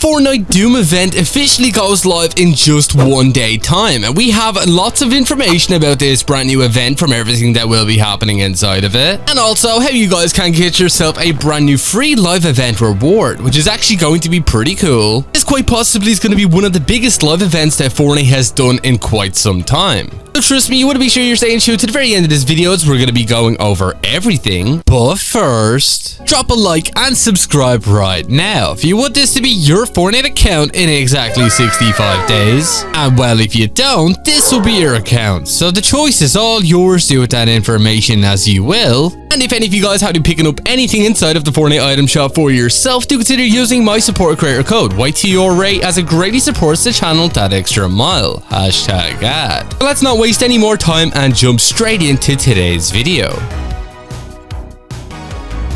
Fortnite Doom event officially goes live in just 1 day time, and we have lots of information about this brand new event from everything that will be happening inside of it, and also how you guys can get yourself a brand new free live event reward, which is actually going to be pretty cool. This quite possibly is going to be one of the biggest live events that Fortnite has done in quite some time. So trust me, you want to be sure you're staying tuned to the very end of this video as we're going to be going over everything. But first, drop a like and subscribe right now if you want this to be your Fortnite account in exactly 65 days. And well, if you don't, this will be your account. So the choice is all yours. Do with that information as you will. And if any of you guys have been picking up anything inside of the Fortnite item shop for yourself, do consider using my support creator code YTRA as it greatly supports the channel that extra mile. Hashtag ad. But let's not waste any more time and jump straight into today's video.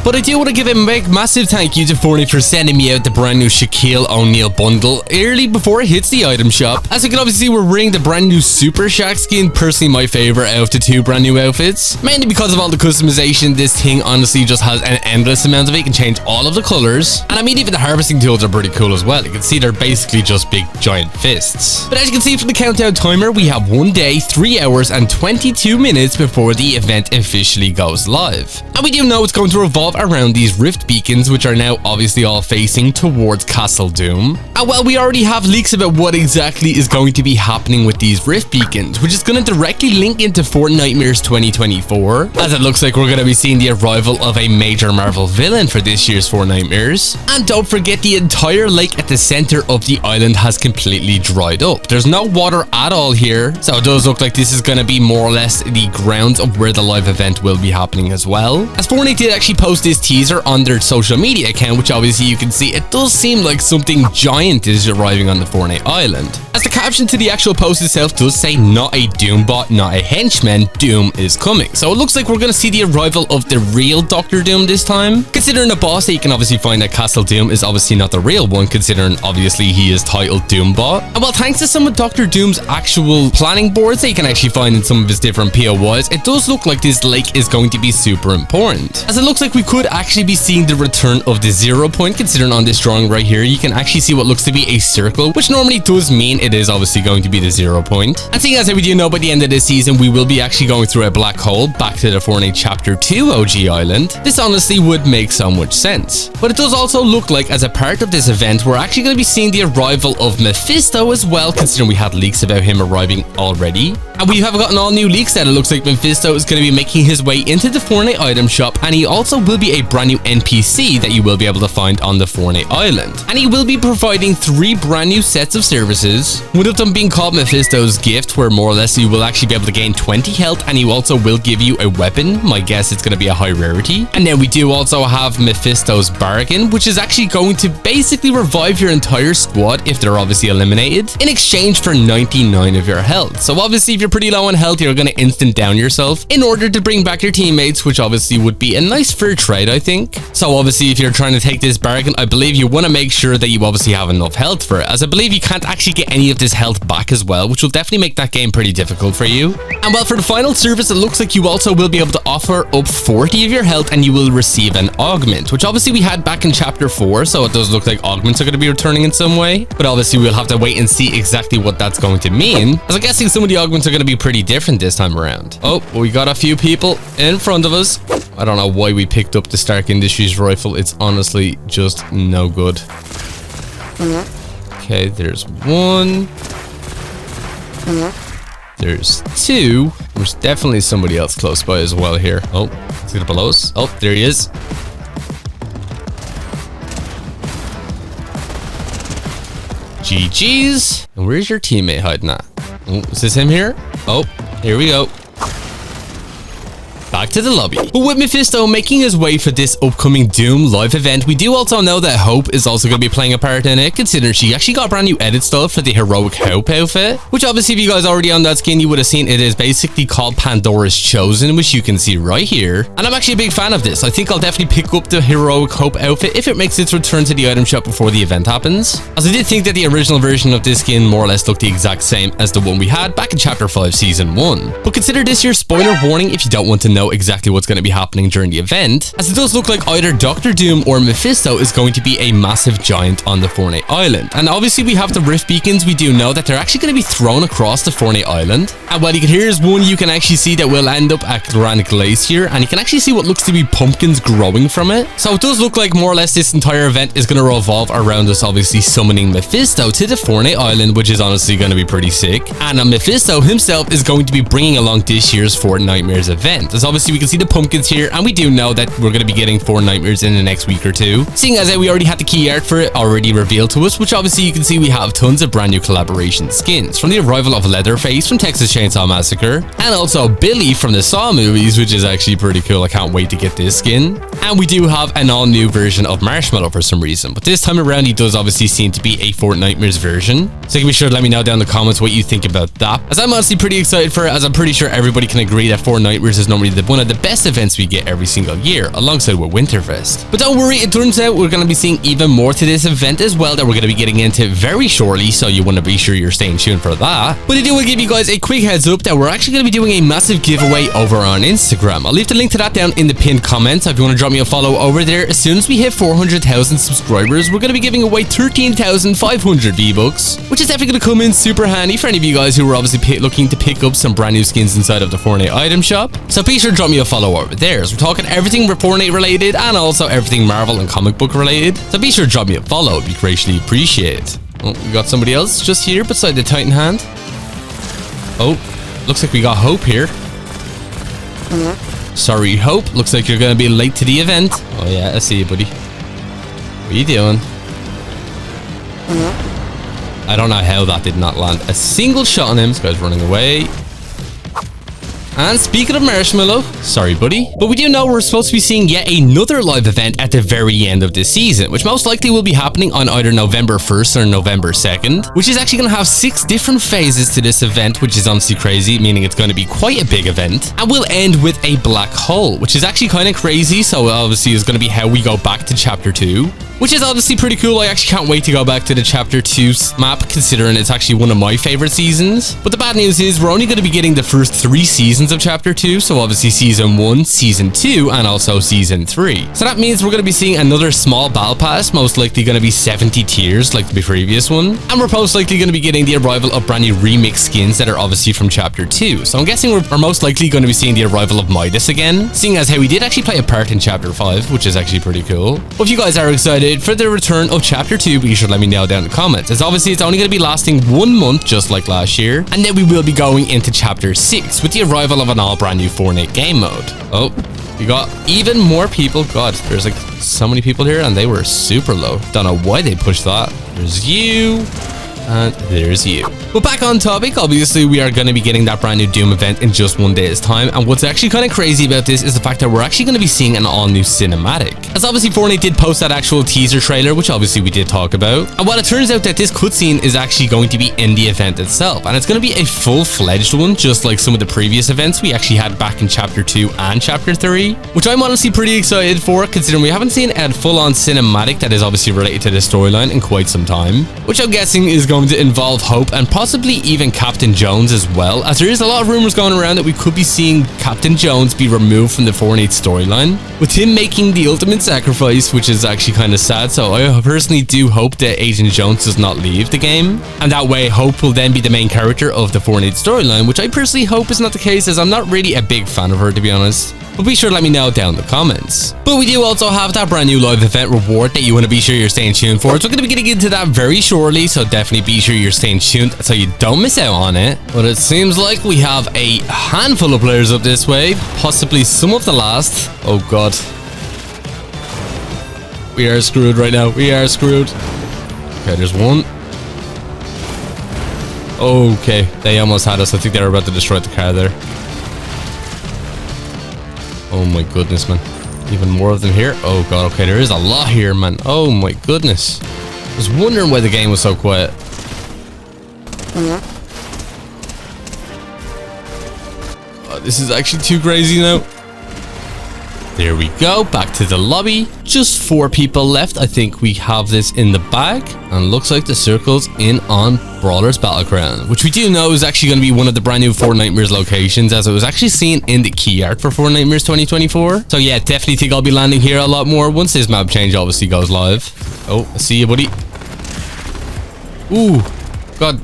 But I do want to give a massive thank you to Fortnite for sending me out the brand new Shaquille O'Neal bundle early before it hits the item shop. As you can obviously see, we're wearing the brand new Super Shaq skin, personally my favorite out of the two brand new outfits. Mainly because of all the customization, this thing honestly just has an endless amount of it. You can change all of the colors. And I mean, even the harvesting tools are pretty cool as well. You can see they're basically just big giant fists. But as you can see from the countdown timer, we have 1 day, 3 hours and 22 minutes before the event officially goes live. And we do know it's going to revolve around these rift beacons, which are now obviously all facing towards Castle Doom. And well, we already have leaks about what exactly is going to be happening with these rift beacons, which is going to directly link into Fortnitemares 2024, as it looks like we're going to be seeing the arrival of a major Marvel villain for this year's Fortnitemares. And don't forget, the entire lake at the center of the island has completely dried up. There's no water at all here, so it does look like this is going to be more or less the grounds of where the live event will be happening as well. As Fortnite did actually post this teaser on their social media account, which obviously you can see, it does seem like something giant is arriving on the Fortnite island. As the caption to the actual post itself does say, not a Doom bot, not a henchman, Doom is coming. So it looks like we're going to see the arrival of the real Dr. Doom this time. Considering the boss, you can obviously find that Castle Doom is obviously not the real one, considering obviously he is titled Doom bot. And well, thanks to some of Dr. Doom's actual planning boards that you can actually find in some of his different POIs, it does look like this lake is going to be super important, as it looks like we could actually be seeing the return of the 0 point, considering on this drawing right here you can actually see what looks to be a circle, which normally does mean it is obviously going to be the 0 point. And seeing as we do know by the end of this season we will be actually going through a black hole back to the Fortnite Chapter 2 OG Island, this honestly would make so much sense. But it does also look like as a part of this event we're actually going to be seeing the arrival of Mephisto as well, considering we had leaks about him arriving already. And we have gotten all new leaks that it looks like Mephisto is going to be making his way into the Fortnite item shop, and he also will be a brand new NPC that you will be able to find on the Fortnite island. And he will be providing 3 brand new sets of services, one of them being called Mephisto's Gift, where more or less you will actually be able to gain 20 health, and he also will give you a weapon. My guess it's going to be a high rarity. And then we do also have Mephisto's Bargain, which is actually going to basically revive your entire squad if they're obviously eliminated, in exchange for 99 of your health. So obviously if you're pretty low on health, you're going to instant down yourself in order to bring back your teammates, which obviously would be a nice fair trade, I think. So obviously if you're trying to take this bargain, I believe you want to make sure that you obviously have enough health for it, as I believe you can't actually get any of this health back as well, which will definitely make that game pretty difficult for you. And well, for the final service, it looks like you also will be able to offer up 40 of your health and you will receive an augment, which obviously we had back in Chapter 4, so it does look like augments are going to be returning in some way. But obviously we'll have to wait and see exactly what that's going to mean, as I'm guessing some of the augments are going to be pretty different this time around. Oh, we got a few people in front of us. I don't know why we picked up the Stark Industries rifle. It's honestly just no good. Okay, there's 1. There's 2. There's definitely somebody else close by as well here. Oh, let's get below us. Oh, there he is. GG's. And where's your teammate hiding at? Oh, is this him here? Oh, here we go. Back to the lobby. But with Mephisto making his way for this upcoming Doom live event, we do also know that Hope is also going to be playing a part in it, considering she actually got brand new edit stuff for the heroic Hope outfit, which obviously if you guys already own that skin, you would have seen it is basically called Pandora's Chosen, which you can see right here. And I'm actually a big fan of this. I think I'll definitely pick up the heroic Hope outfit if it makes its return to the item shop before the event happens, as I did think that the original version of this skin more or less looked the exact same as the one we had back in Chapter 5 Season 1. But consider this your spoiler warning if you don't want to know know exactly what's going to be happening during the event, as it does look like either Dr. Doom or Mephisto is going to be a massive giant on the Fortnite island. And obviously we have the rift beacons. We do know that they're actually going to be thrown across the Fortnite island. And what you can hear is one you can actually see that will end up at Grand Glacier, and you can actually see what looks to be pumpkins growing from it. So it does look like more or less this entire event is going to revolve around us obviously summoning Mephisto to the Fortnite island, which is honestly going to be pretty sick. And Mephisto himself is going to be bringing along this year's Fortnitemares event, as obviously we can see the pumpkins here, and we do know that we're going to be getting Fortnitemares in the next week or two, seeing as we already had the key art for it already revealed to us, which obviously you can see we have tons of brand new collaboration skins, from the arrival of Leatherface from Texas Chainsaw Massacre, and also Billy from the Saw movies, which is actually pretty cool. I can't wait to get this skin. And we do have an all new version of Marshmallow for some reason, but this time around he does obviously seem to be a Fortnitemares version, so you can be sure to let me know down in the comments what you think about that, as I'm honestly pretty excited for it, as I'm pretty sure everybody can agree that Fortnitemares is normally one of the best events we get every single year, alongside with Winterfest. But don't worry, it turns out we're going to be seeing even more to this event as well that we're going to be getting into very shortly, so you want to be sure you're staying tuned for that. But I do want to give you guys a quick heads up that we're actually going to be doing a massive giveaway over on Instagram. I'll leave the link to that down in the pinned comments, so if you want to drop me a follow over there. As soon as we hit 400,000 subscribers, we're going to be giving away 13,500 V-Bucks, which is definitely going to come in super handy for any of you guys who are obviously looking to pick up some brand new skins inside of the Fortnite item shop. So be sure to drop me a follow over there. So we're talking everything Fortnite related and also everything Marvel and comic book related. So be sure to drop me a follow. It'd be greatly appreciated. Oh, we got somebody else just here beside the Titan hand. Oh, looks like we got Hope here. Sorry, Hope. Looks like you're going to be late to the event. Oh yeah, I see you, buddy. What are you doing? I don't know how that did not land a single shot on him. This guy's running away. And speaking of Marshmallow, sorry buddy, but we do know we're supposed to be seeing yet another live event at the very end of this season, which most likely will be happening on either November 1st or November 2nd, which is actually going to have 6 different phases to this event, which is honestly crazy, meaning it's going to be quite a big event, and will end with a black hole, which is actually kind of crazy. So obviously is going to be how we go back to chapter 2. Which is honestly pretty cool. I actually can't wait to go back to the chapter 2 map, considering it's actually one of my favorite seasons. But the bad news is we're only going to be getting the first 3 seasons of chapter 2. So obviously season 1, season 2, and also season 3. So that means we're going to be seeing another small battle pass, most likely going to be 70 tiers like the previous one. And we're most likely going to be getting the arrival of brand new remix skins that are obviously from chapter 2. So I'm guessing we're most likely going to be seeing the arrival of Midas again, seeing as how we did actually play a part in chapter 5, which is actually pretty cool. But if you guys are excited for the return of chapter 2, but you should let me know down in the comments, as obviously it's only going to be lasting 1 month just like last year, and then we will be going into chapter 6 with the arrival of an all brand new Fortnite game mode. Oh, we got even more people. God, there's like so many people here and they were super low. Don't know why they pushed that. There's you. And there's you. But back on topic, obviously we are going to be getting that brand new Doom event in just 1 day's time, and what's actually kind of crazy about this is the fact that we're actually going to be seeing an all new cinematic, as obviously Fortnite did post that actual teaser trailer, which obviously we did talk about, and while it turns out that this cutscene is actually going to be in the event itself, and it's going to be a full-fledged one, just like some of the previous events we actually had back in chapter 2 and chapter 3, which I'm honestly pretty excited for, considering we haven't seen a full-on cinematic that is obviously related to the storyline in quite some time, which I'm guessing is going to involve Hope and possibly even Captain Jones as well, as there is a lot of rumors going around that we could be seeing Captain Jones be removed from the Fortnite storyline, with him making the ultimate sacrifice, which is actually kind of sad. So I personally do hope that Agent Jones does not leave the game, and that way Hope will then be the main character of the Fortnite storyline, which I personally hope is not the case, as I'm not really a big fan of her, to be honest. But be sure to let me know down in the comments. But we do also have that brand new live event reward that you want to be sure you're staying tuned for. So we're going to be getting into that very shortly, so definitely be sure you're staying tuned so you don't miss out on it. But it seems like we have a handful of players up this way, possibly some of the last. Oh god. We are screwed right now. We are screwed. Okay, there's one. Okay, they almost had us. I think they were about to destroy the car there. Oh my goodness, man. Even more of them here. Oh god, okay, there is a lot here, man. Oh my goodness. I was wondering why the game was so quiet. Oh, this is actually too crazy now. There we go, back to the lobby. Just 4 people left. I think we have this in the bag. And looks like the circle's in on Brawler's Battleground, which we do know is actually going to be one of the brand new Fortnitemares locations, as it was actually seen in the key art for Fortnitemares 2024. So yeah, definitely think I'll be landing here a lot more once this map change obviously goes live. Oh, I see you, buddy. Ooh, God.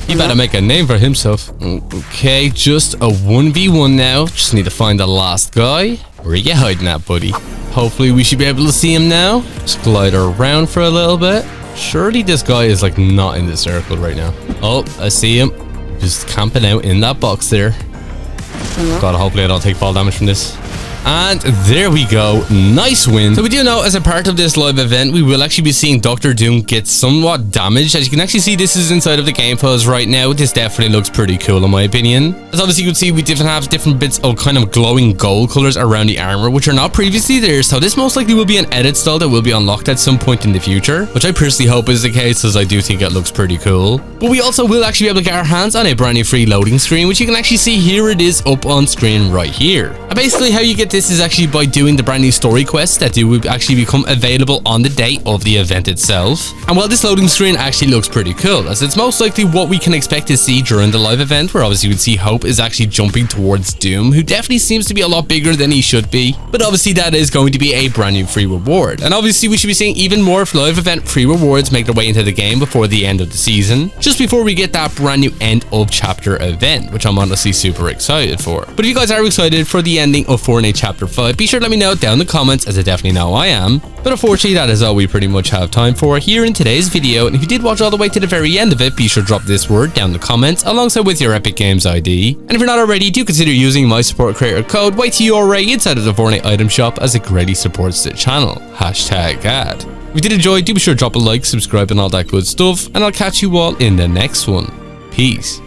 He better make a name for himself. Okay, just a 1v1 now. Just need to find the last guy. Where are you hiding at, buddy? Hopefully we should be able to see him now. Just glide around for a little bit. Surely this guy is like not in the circle right now. Oh, I see him. Just camping out in that box there. God, hopefully I don't take fall damage from this. And there we go. Nice win. So we do know as a part of this live event, we will actually be seeing Dr. Doom get somewhat damaged. As you can actually see, this is inside of the game pose right now. This definitely looks pretty cool in my opinion. As obviously you can see, we have different bits of kind of glowing gold colors around the armor, which are not previously there. So this most likely will be an edit style that will be unlocked at some point in the future, which I personally hope is the case, as I do think it looks pretty cool. But we also will actually be able to get our hands on a brand new free loading screen, which you can actually see here. It is up on screen right here. And basically how you get this is actually by doing the brand new story quests that do actually become available on the day of the event itself. And while this loading screen actually looks pretty cool, as it's most likely what we can expect to see during the live event, where obviously you would see Hope is actually jumping towards Doom, who definitely seems to be a lot bigger than he should be. But obviously that is going to be a brand new free reward. And obviously we should be seeing even more live event free rewards make their way into the game before the end of the season, just before we get that brand new end of chapter event, which I'm honestly super excited for. But if you guys are excited for the ending of Fortnite chapter 5, be sure to let me know down in the comments, as I definitely know I am. But unfortunately that is all we pretty much have time for here in today's video, and if you did watch all the way to the very end of it, be sure to drop this word down in the comments alongside with your Epic Games ID. And if you're not already, do consider using my support creator code YTURA inside of the Fortnite item shop, as it greatly supports the channel. #ad. If you did enjoy, do be sure to drop a like, subscribe and all that good stuff, and I'll catch you all in the next one. Peace.